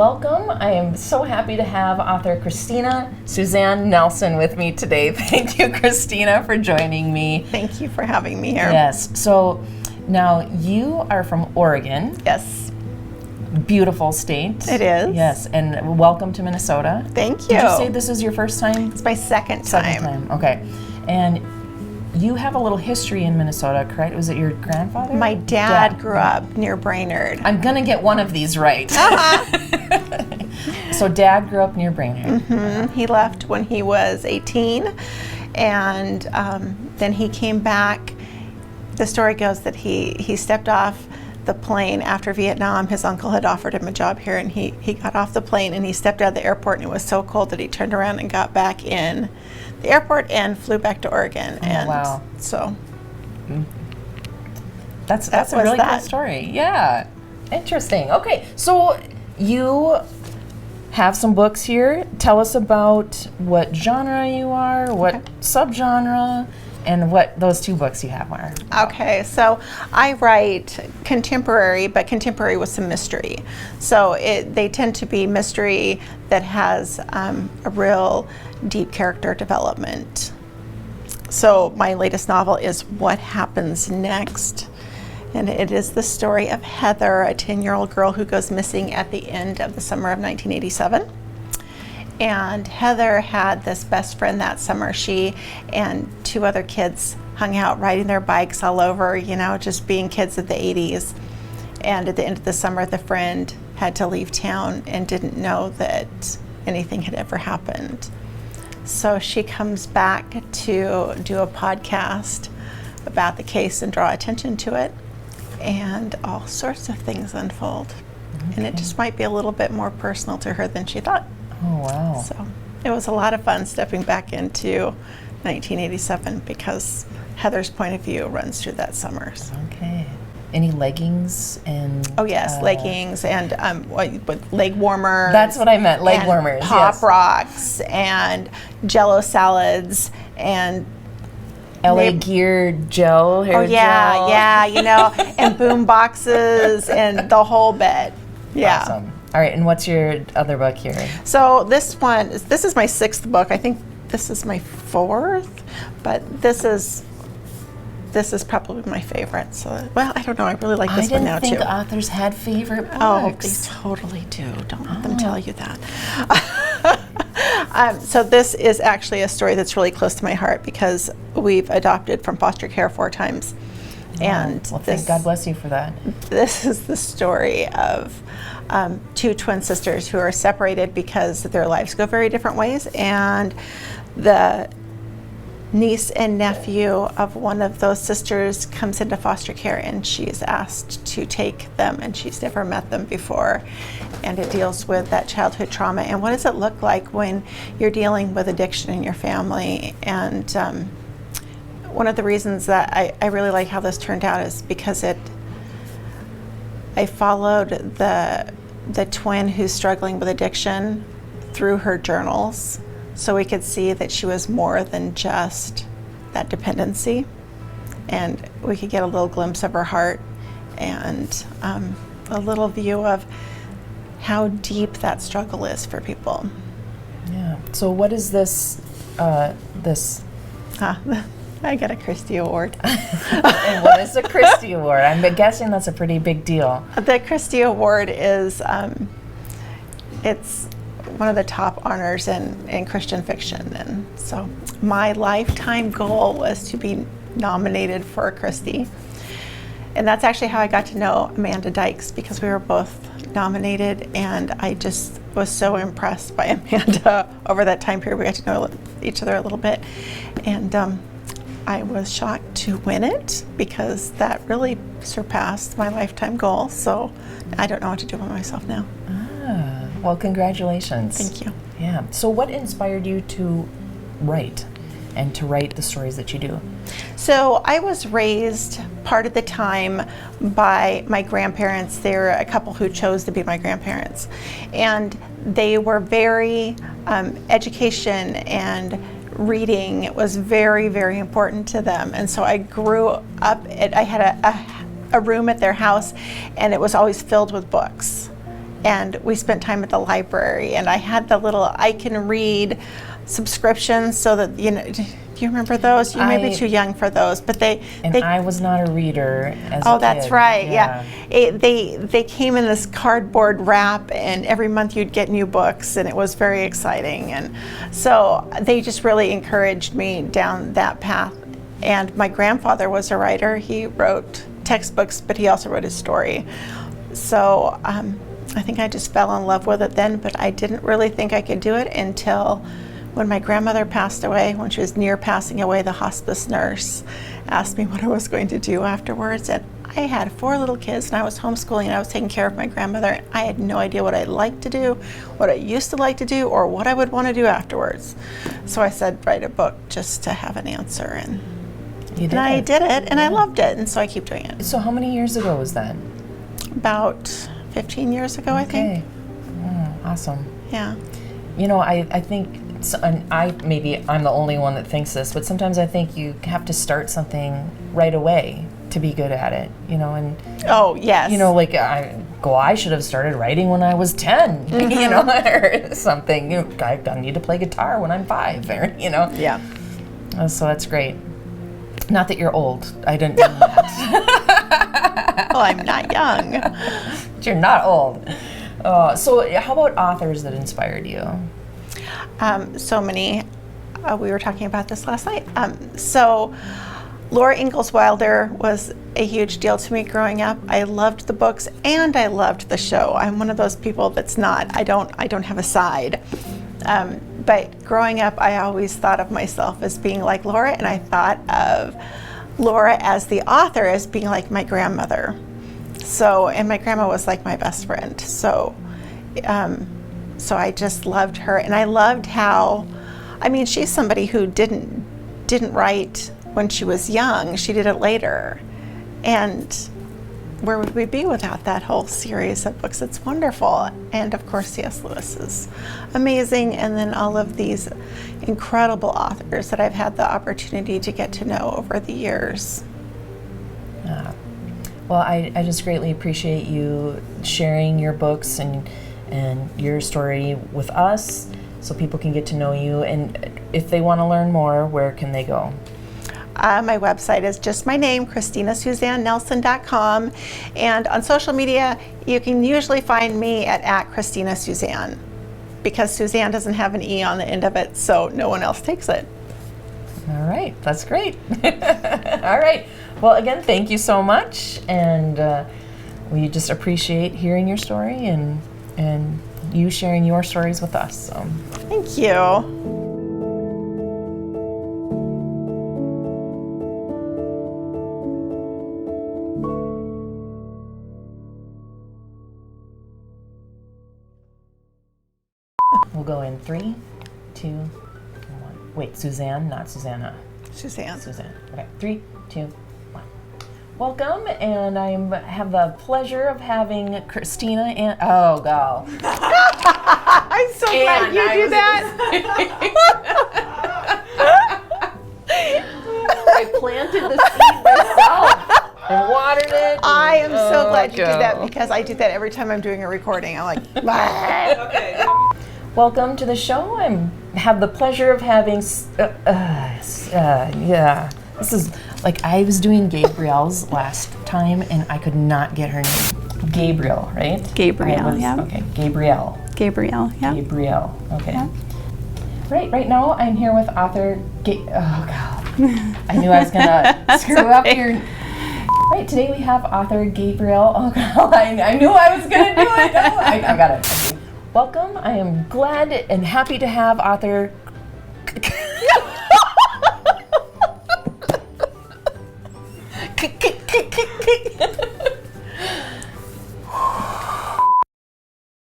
welcome. I am so happy to have author Christina Suzann Nelson with me today. Thank you, Christina, for joining me. Thank you for having me here. Yes. So now you are from Oregon. Yes. Beautiful state. It is. Yes. And welcome to Minnesota. Thank you. Did you say this is your first time? It's my second time. Okay. And you have a little history in Minnesota, correct? Was it your grandfather? My dad grew up near Brainerd. I'm going to get one of these right. So Dad grew up near Brainerd. Mm-hmm. He left when he was 18, and then he came back. The story goes that he stepped off the plane after Vietnam. His uncle had offered him a job here, and he got off the plane and he stepped out of the airport, and it was so cold that he turned around and got back in the airport and flew back to Oregon. And wow. So that's a really cool story. Yeah. Interesting. Okay. So you have some books here. Tell us about what genre you are, what subgenre, and what those two books you have are. Okay, so I write contemporary, but contemporary with some mystery. So they tend to be mystery that has a real deep character development. So my latest novel is What Happens Next? And it is the story of Heather, a 10-year-old girl who goes missing at the end of the summer of 1987. And Heather had this best friend that summer. She and two other kids hung out riding their bikes all over, just being kids of the 80s. And at the end of the summer, the friend had to leave town and didn't know that anything had ever happened. So she comes back to do a podcast about the case and draw attention to it. And all sorts of things unfold. Okay. And it just might be a little bit more personal to her than she thought. Oh, wow. So it was a lot of fun stepping back into 1987 because Heather's point of view runs through that summer. So. Okay. Any leggings and... Oh, yes, leggings and with leg warmers. That's what I meant, leg warmers. Pop yes. rocks and Jell-O salads and... LA Gear gel, hair gel. Yeah, and boom boxes and the whole bit. Yeah. Awesome. All right, and what's your other book here? So this is my sixth book. I think this is my fourth, but this is probably my favorite. So, well, I don't know. I really like this one now too. I didn't think authors had favorite books. Oh, they totally do. Don't let them tell you that. So this is actually a story that's really close to my heart because we've adopted from foster care 4 times. And thank God bless you for that. This is the story of 2 twin sisters who are separated because their lives go very different ways, and the niece and nephew of one of those sisters comes into foster care, and she's asked to take them, and she's never met them before. And it deals with that childhood trauma and what does it look like when you're dealing with addiction in your family. And one of the reasons that I really like how this turned out is because I followed the twin who's struggling with addiction through her journals, so we could see that she was more than just that dependency, and we could get a little glimpse of her heart and a little view of how deep that struggle is for people. Yeah. So what is this? I got a Christy Award. And what is the Christy Award? I'm guessing that's a pretty big deal. The Christy Award is it's one of the top honors in Christian fiction, and so my lifetime goal was to be nominated for a Christy, and that's actually how I got to know Amanda Dykes, because we were both nominated, and I just was so impressed by Amanda over that time period. We got to know each other a little bit, and I was shocked to win it because that really surpassed my lifetime goal. So I don't know what to do with myself now. Well, congratulations. Thank you. Yeah. So what inspired you to write and to write the stories that you do? So I was raised part of the time by my grandparents. They were a couple who chose to be my grandparents. And they were very, education and reading was very, very important to them. And so I grew up, I had a room at their house, and it was always filled with books. and we spent time at the library, and I had the little I Can Read subscriptions, so that, you know, do you remember those? You may be too young for those, but they I was not a reader as a oh, kid. that's right, yeah. They came in this cardboard wrap, and every month you'd get new books, and it was very exciting. And so they just really encouraged me down that path. And my grandfather was a writer. He wrote textbooks, but he also wrote his story. So I think I just fell in love with it then, but I didn't really think I could do it until when my grandmother passed away. When she was near passing away, the hospice nurse asked me what I was going to do afterwards. And I had 4 little kids, and I was homeschooling, and I was taking care of my grandmother. I had no idea what I'd like to do, what I used to like to do, or what I would want to do afterwards. So I said, write a book just to have an answer. And I did it, and I loved it, and so I keep doing it. So how many years ago was that? About 15 years ago, I think. Awesome. Yeah. You know, I think, and maybe I'm the only one that thinks this, but sometimes I think you have to start something right away to be good at it, you know, and oh, yes. You know, like I should have started writing when I was 10, you know, or something. You know, I need to play guitar when I'm 5, or, you know. Yeah. So that's great. Not that you're old. I didn't mean that. Well, I'm not young. But you're not old. So how about authors that inspired you? So many. We were talking about this last night. So Laura Ingalls Wilder was a huge deal to me growing up. I loved the books and I loved the show. I'm one of those people that's not, I don't have a side. But growing up, I always thought of myself as being like Laura, and I thought of Laura as the author as being like my grandmother. So, and my grandma was like my best friend. So I just loved her, and I loved how, I mean, she's somebody who didn't write when she was young. She did it later. And where would we be without that whole series of books? It's wonderful. And of course, C.S. Lewis is amazing. And then all of these incredible authors that I've had the opportunity to get to know over the years. Well, I just greatly appreciate you sharing your books and your story with us so people can get to know you. And if they want to learn more, where can they go? My website is just my name, ChristinaSuzzannNelson.com. And on social media, you can usually find me at Christina Suzann, because Suzanne doesn't have an E on the end of it, so no one else takes it. All right, that's great. All right. Well, again, thank you so much. And we just appreciate hearing your story and you sharing your stories with us. So. Thank you. We'll go in 3, 2, 1. Wait, Suzanne, not Susanna. Suzanne. Suzanne. Okay, 3, 2, 1. Welcome, and I have the pleasure of having Christina and oh, God. I'm so glad you do that. I planted the seed myself and watered it. I am so glad you do that, because I do that every time I'm doing a recording. I'm like, okay. Welcome to the show. I have the pleasure of having, this is like I was doing Gabrielle's last time and I could not get her name. Gabriel, right? Gabrielle, yeah. Okay, Gabrielle. Gabrielle, yeah. Gabrielle, okay. Yeah. Right now I'm here with author, oh God. I knew I was gonna screw up your, right, today we have author Gabrielle, oh God, I knew I was gonna do it. Oh, I got it. Okay. Welcome, I am glad and happy to have author